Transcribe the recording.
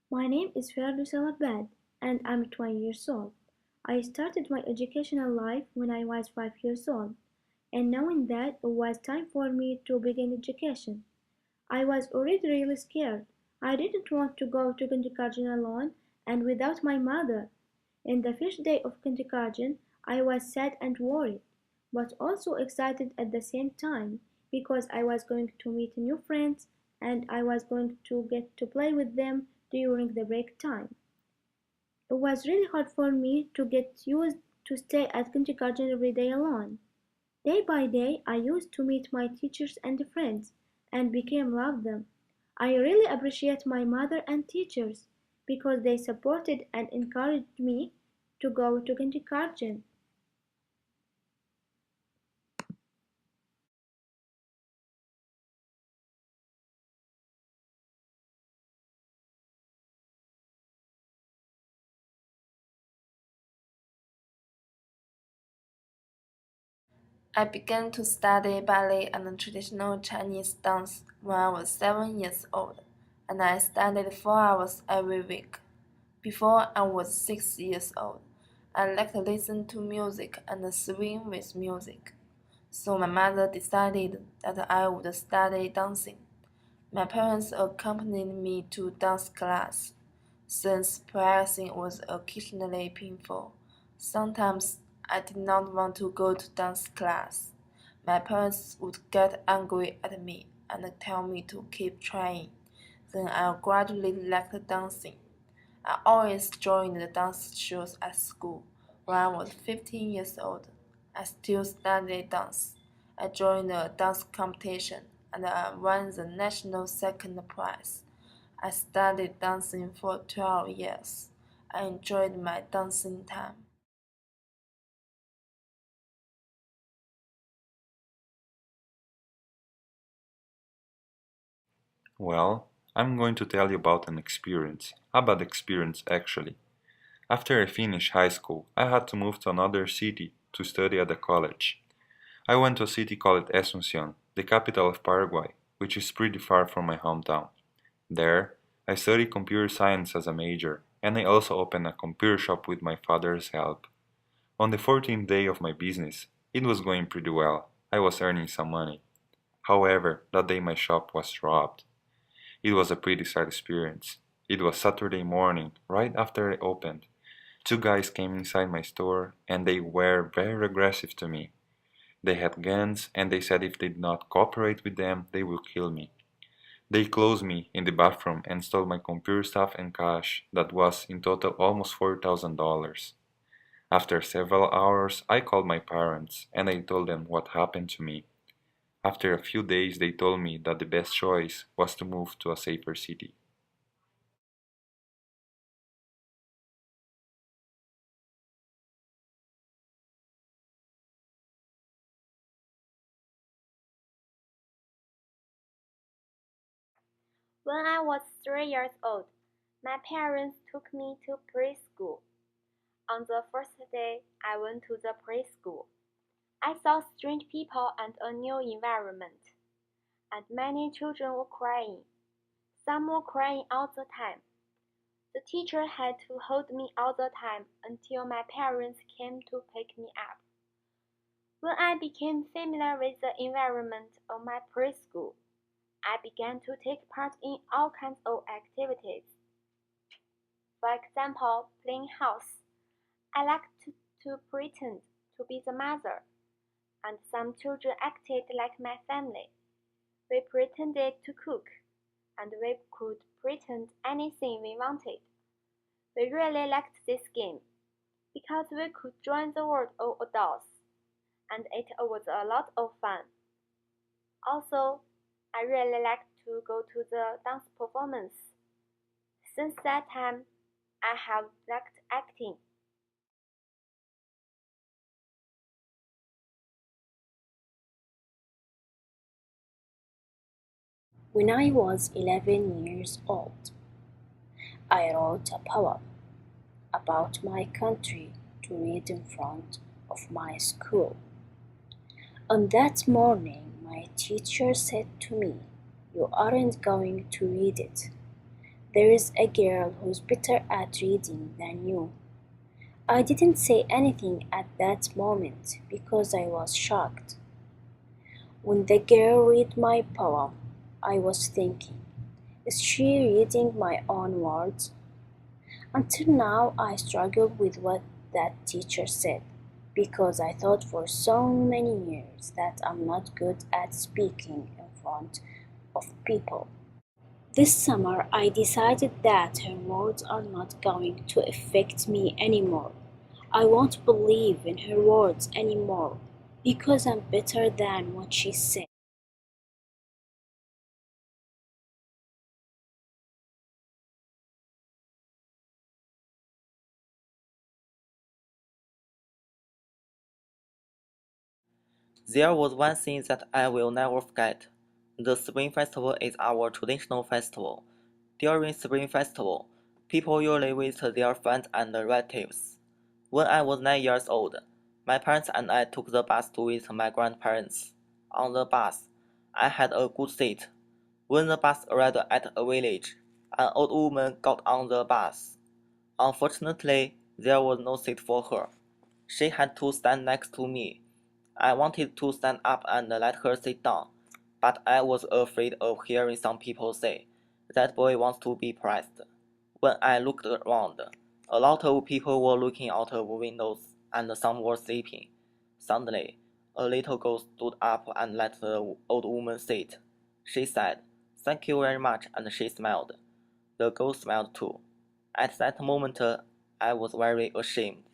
My name is Firdous Alabad, and I'm 20 years old. I started my educational life when I was 5 years old, and knowing that it was time for me to begin education, I was already really scared. I didn't want to go to kindergarten alone and without my mother. In the first day of kindergarten, I was sad and worried, but also excited at the same time because I was going to meet new friends and I was going to get to play with them during the break time. It was really hard for me to get used to stay at kindergarten every day alone. Day by day, I used to meet my teachers and friends and became love them. I really appreciate my mother and teachers because they supported and encouraged me to go to kindergarten. I began to study ballet and traditional Chinese dance when I was 7 years old, and I studied 4 hours every week. Before I was 6 years old, I liked to listen to music and swing with music. So my mother decided that I would study dancing. My parents accompanied me to dance class. Since practicing was occasionally painful, sometimes I did not want to go to dance class. My parents would get angry at me and tell me to keep trying. Then I gradually liked dancing. I always joined the dance shows at school. When I was 15 years old, I still studied dance. I joined a dance competition and I won the national second prize. I studied dancing for 12 years. I enjoyed my dancing time. Well, I'm going to tell you about an experience. A bad experience, actually. After I finished high school, I had to move to another city to study at a college. I went to a city called Asunción, the capital of Paraguay, which is pretty far from my hometown. There, I studied computer science as a major, and I also opened a computer shop with my father's help. On the 14th day of my business, it was going pretty well. I was earning some money. However, that day my shop was robbed. It was a pretty sad experience. It was Saturday morning, right after I opened. Two guys came inside my store and they were very aggressive to me. They had guns and they said if I did not cooperate with them, they will kill me. They closed me in the bathroom and stole my computer stuff and cash that was in total almost $4,000. After several hours, I called my parents and I told them what happened to me. After a few days, they told me that the best choice was to move to a safer city. When I was 3 years old, my parents took me to preschool. On the first day I went to the preschool, I saw strange people and a new environment, and many children were crying. Some were crying all the time. The teacher had to hold me all the time until my parents came to pick me up. When I became familiar with the environment of my preschool, I began to take part in all kinds of activities. For example, playing house. I liked to pretend to be the mother, and some children acted like my family. We pretended to cook, and we could pretend anything we wanted. We really liked this game because we could join the world of adults, and it was a lot of fun. Also, I really liked to go to the dance performance. Since that time, I have liked acting. When I was 11 years old, I wrote a poem about my country to read in front of my school. On that morning, my teacher said to me, "You aren't going to read it. There's a girl who's better at reading than you. I didn't say anything at that moment because I was shocked. When the girl read my poem, I was thinking, is she reading my own words? Until now, I struggled with what that teacher said because I thought for so many years that I'm not good at speaking in front of people. This summer, I decided that her words are not going to affect me anymore. I won't believe in her words anymore because I'm better than what she said. There was one thing that I will never forget. The Spring Festival is our traditional festival. During Spring Festival, people usually visit their friends and relatives. When I was 9 years old, my parents and I took the bus to visit my grandparents. On the bus, I had a good seat. When the bus arrived at a village, an old woman got on the bus. Unfortunately, there was no seat for her. She had to stand next to me. I wanted to stand up and let her sit down, but I was afraid of hearing some people say, "That boy wants to be praised." When I looked around, a lot of people were looking out of windows and some were sleeping. Suddenly, a little girl stood up and let the old woman sit. She said, "Thank you very much," and she smiled. The girl smiled too. At that moment, I was very ashamed.